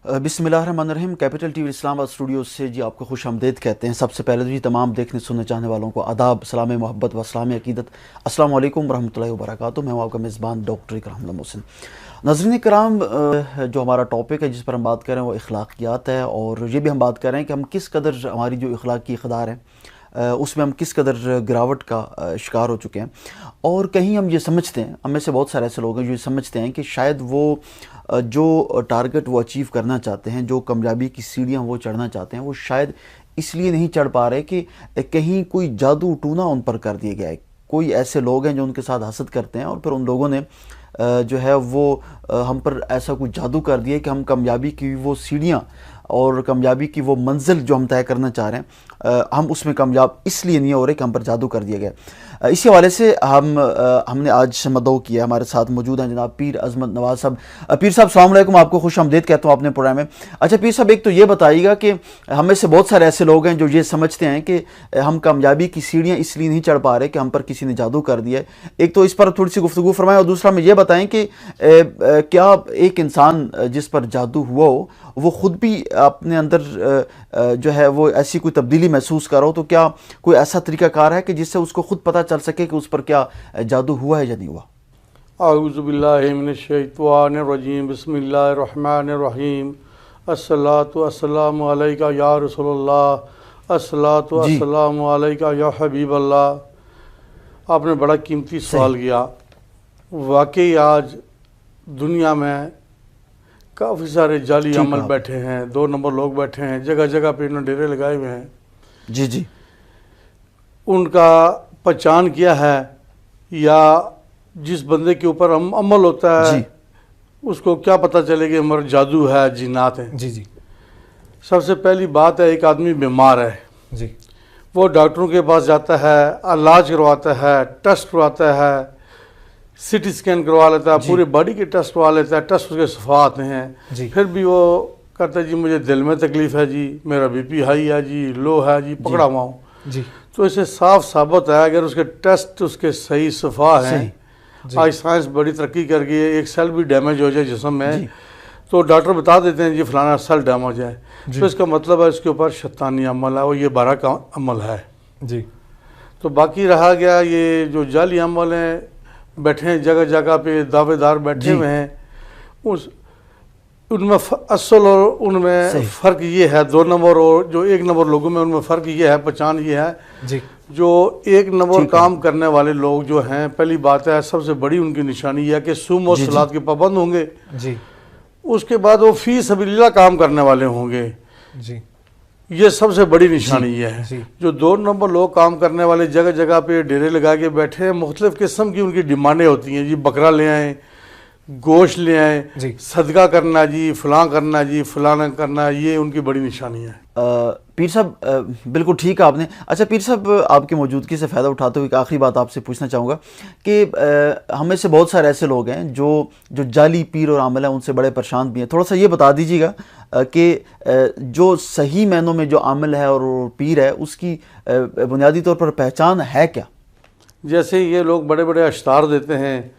बिस्मिल्लाहिर्रहमानिर्रहीम। Capital TV Islamabad studio से जी आपको खुश आमदीद कहते हैं। सबसे पहले तो जी तमाम देखने सुनने चाहने वालों को आदाब, सलाम मोहब्बत व इस्लामी अकीदत, अस्सलाम वालेकुम रहमतुल्लाहि व बरकातुहू। मैं हूं आपका मेज़बान डॉक्टर इकराम मोहसिन। नाज़रीन कराम, जो हमारा टॉपिक है जिस पर हम बात कर रहे हैं वो अखलाकियात है, और ये भी हम बात कर रहे हैं कि हम किस कदर हमारी जो अखलाकी इक़दार है उसमें हम किस कदर गिरावट का शिकार हो चुके हैं। और कहीं हम ये समझते हैं, हम में से बहुत सारे ऐसे लोग हैं जो ये समझते हैं कि शायद वो जो टारगेट वो अचीव करना चाहते हैं, जो कामयाबी की सीढ़ियाँ वो चढ़ना चाहते हैं, वो शायद इसलिए नहीं चढ़ पा रहे कि कहीं कोई जादू टूना उन पर कर दिया गया है। कोई ऐसे लोग हैं जो उनके साथ हसद करते हैं और फिर उन लोगों ने जो है वो हम पर ऐसा कुछ जादू कर दिया कि हम कामयाबी की वो सीढ़ियाँ और कामयाबी की वो मंजिल जो हम तय करना चाह रहे हैं हम उसमें कामयाब इसलिए नहीं हो रहे कि हम पर जादू कर दिया गया। इसी हवाले से हमने आज मदऊ किया। हमारे साथ मौजूद हैं जनाब पीर अजमत नवाज साहब। पीर साहब अस्सलाम वालेकुम, आपको खुश आमदीद कहता हूँ अपने प्रोग्राम में। अच्छा पीर साहब, एक तो ये बताइएगा कि हमें से बहुत सारे ऐसे लोग हैं जो ये समझते हैं कि हम कामयाबी की सीढ़ियाँ इसलिए नहीं चढ़ पा रहे कि हम पर किसी ने जादू कर दिया है। एक तो इस पर थोड़ी सी गुफ्तगू फरमाएं, और दूसरा में ये बताएं कि क्या एक इंसान जिस पर जादू हुआ हो वो ख़ुद भी अपने अंदर जो है वो ऐसी कोई तब्दीली महसूस कर रहा हो, तो क्या कोई ऐसा तरीक़ाकार है कि जिससे उसको ख़ुद पता चल सके कि उस पर क्या जादू हुआ है या नहीं हुआ? औज़ु बिल्लाहि मिनश्शैतानिर्रजीम, बिस्मिल्लाहिर्रहमानिर्रहीम, अस्सलातु वस्सलामु अलैका या रसूलल्लाह, अस्सलातु वस्सलामु अलैका या हबीबल्लाह। आपने बड़ा कीमती सवाल किया। वाकई आज दुनिया में काफ़ी सारे जाली अमल बैठे हैं, 2 नंबर लोग बैठे हैं, जगह जगह पे इन्होंने डेरे लगाए हुए हैं। जी जी। उनका पहचान क्या है, या जिस बंदे के ऊपर अमल होता है उसको क्या पता चले कि हमारा जादू है, जिन्नात है? जी जी। सबसे पहली बात है, एक आदमी बीमार है जी, वो डॉक्टरों के पास जाता है, इलाज करवाता है, टेस्ट करवाता है, सीटी स्कैन करवा लेता है, पूरे बॉडी के टेस्ट करवा लेता है, टेस्ट उसके सफा आते हैं, फिर भी वो कहता है जी मुझे दिल में तकलीफ़ है जी, मेरा बीपी हाई है जी, लो है जी, पकड़ा हुआ हूँ जी। तो इसे साफ साबित है अगर उसके टेस्ट उसके सही सफा हैं। आज साइंस बड़ी तरक्की कर गई है, एक सेल भी डैमेज हो जाए जिस्म में तो डॉक्टर बता देते हैं जी फलाना सेल डैमेज है, तो इसका मतलब है इसके ऊपर शैतानी अमल है, वो ये बारह का अमल है जी। तो बाकी रहा गया ये जो जाली अमल हैं, बैठे हैं जगह जगह पे दावेदार बैठे हुए हैं, उस उनमें असल और उनमें फ़र्क ये है, 2 नंबर और जो 1 नंबर लोगों में उनमें फ़र्क ये है, पहचान ये है जी। जो 1 नंबर काम करने वाले लोग जो हैं, पहली बात है सबसे बड़ी उनकी निशानी यह है कि सूम और सलात के पाबंद होंगे जी। उसके बाद वो फी सबीलिल्लाह काम करने वाले होंगे जी, ये सबसे बड़ी निशानी ये है। जो 2 नंबर लोग काम करने वाले जगह जगह पे डेरे लगा के बैठे हैं, मुख्तलिफ़ किस्म की उनकी डिमांडें होती हैं जी, बकरा ले आएँ, गोश्त ले आए, सदका करना जी, फलां करना जी, फलाना करना, ये उनकी बड़ी निशानी है। पीर साहब बिल्कुल ठीक है आपने। अच्छा पीर साहब, आपकी मौजूदगी से फ़ायदा उठाते हुए एक आखिरी बात आपसे पूछना चाहूँगा कि हमें से बहुत सारे ऐसे लोग हैं जो जाली पीर और आमल हैं उनसे बड़े परेशान भी हैं। थोड़ा सा ये बता दीजिएगा कि जो सही मायनों में जो आमल है और पीर है उसकी बुनियादी तौर पर पहचान है क्या? जैसे ये लोग बड़े बड़े अश्तार देते हैं,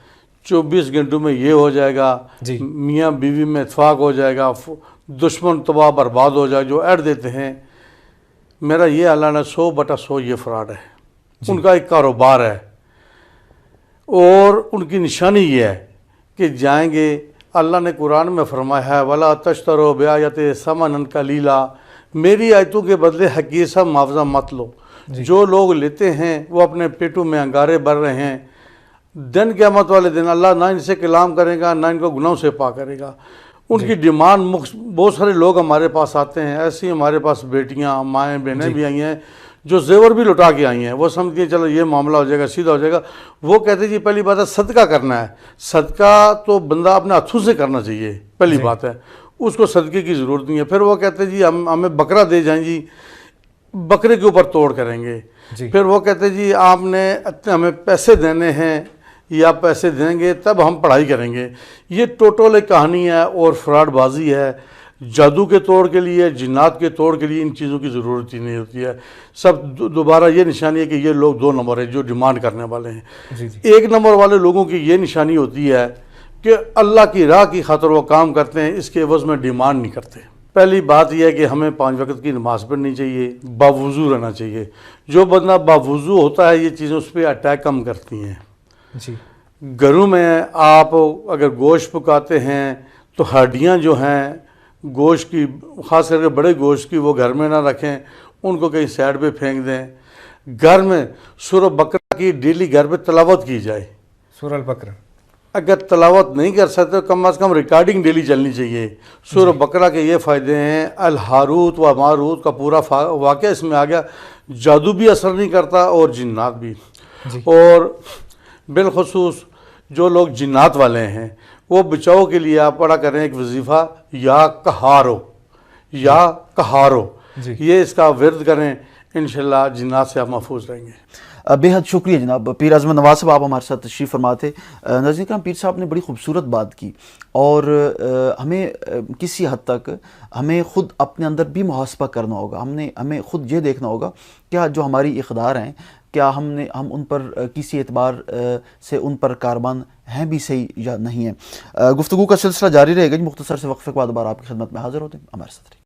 24 घंटों में ये हो जाएगा, मियाँ बीवी में इत्फाक हो जाएगा, दुश्मन तबाह बर्बाद हो जाए, जो ऐड देते हैं, मेरा ये अल्लाह 100/100 ये फ्रॉड है। उनका एक कारोबार है और उनकी निशानी ये है कि जाएंगे, अल्लाह ने कुरान में फरमाया है वला तश्तरो बिआयते समनन कलीला, मेरी आयतों के बदले हकीर सा मुआवजा मत लो। जो लोग लेते हैं वो अपने पेटों में अंगारे भर रहे हैं। दिन क़यामत वाले दिन अल्लाह ना इनसे कलाम करेगा, ना इनको गुनाहों से पाक करेगा। उनकी डिमांड बहुत सारे लोग हमारे पास आते हैं, ऐसी हमारे पास बेटियां, माएँ, बहनें भी आई हैं जो जेवर भी लुटा के आई हैं। वो समझती हैं चलो ये मामला हो जाएगा, सीधा हो जाएगा। वो कहते जी पहली बात है सदका करना है, सदका तो बंदा अपने हाथों से करना चाहिए, पहली बात है, उसको सदके की ज़रूरत नहीं है। फिर वो कहते जी हमें बकरा दे जाएँ जी, बकरे के ऊपर तोड़ करेंगे। फिर वो कहते जी आपने हमें पैसे देने हैं या पैसे देंगे तब हम पढ़ाई करेंगे। ये टोटल एक कहानी है और फ्रॉडबाजी है। जादू के तोड़ के लिए, जिन्नात के तोड़ के लिए इन चीज़ों की ज़रूरत ही नहीं होती है। सब दोबारा ये निशानी है कि ये लोग 2 नंबर है जो डिमांड करने वाले हैं। 1 नंबर वाले लोगों की ये निशानी होती है, کہ اللہ کی راہ کی خاطر وہ کام کرتے ہیں، اس کے عوض میں ڈیمانڈ نہیں کرتے۔ پہلی بات یہ ہے کہ ہمیں 5 وقت کی نماز پڑھنی چاہیے، باوضو رہنا چاہیے۔ جو بندہ باوضو ہوتا ہے یہ چیزیں اس پہ اٹیک کم کرتی ہیں۔ جی گھروں میں آپ اگر گوشت پکاتے ہیں تو ہڈیاں جو ہیں گوشت کی، خاص کر کے بڑے گوشت کی، وہ گھر میں نہ رکھیں، ان کو کہیں سائڈ پہ پھینک دیں۔ گھر میں سورہ بقرہ کی ڈیلی گھر پہ تلاوت کی جائے۔ سورہ البقرہ، اگر تلاوت نہیں کر سکتے تو کم از کم ریکارڈنگ ڈیلی چلنی چاہیے۔ سورہ بقرہ کے یہ فائدے ہیں، الہاروت و ماروت کا پورا واقعہ اس میں آ گیا، جادو بھی اثر نہیں کرتا اور جنات بھی۔ جی اور بالخصوص جو لوگ جنات والے ہیں وہ بچاؤ کے لیے آپ پڑھا کریں ایک وظیفہ، یا کہارو، یا کہارو، جی یہ اس کا ورد کریں، انشاءاللہ جنات سے آپ محفوظ رہیں گے۔ بے حد شکریہ جناب پیر اعظم نواز صاحب، آپ ہمارے ساتھ تشریف فرما تھے۔ ناظرین کرام، پیر صاحب نے بڑی خوبصورت بات کی، اور ہمیں کسی حد تک ہمیں خود اپنے اندر بھی محاسبہ کرنا ہوگا۔ ہمیں خود یہ دیکھنا ہوگا کیا جو ہماری اقدار ہیں، کیا ہم ان پر کسی اعتبار سے ان پر کاربان ہیں بھی صحیح یا نہیں ہیں۔ گفتگو کا سلسلہ جاری رہے گا۔ مختصر سے وقفے کے بعد دوبارہ آپ کی خدمت میں حاضر ہوتے ہیں، ہمارے ساتھ رہیے۔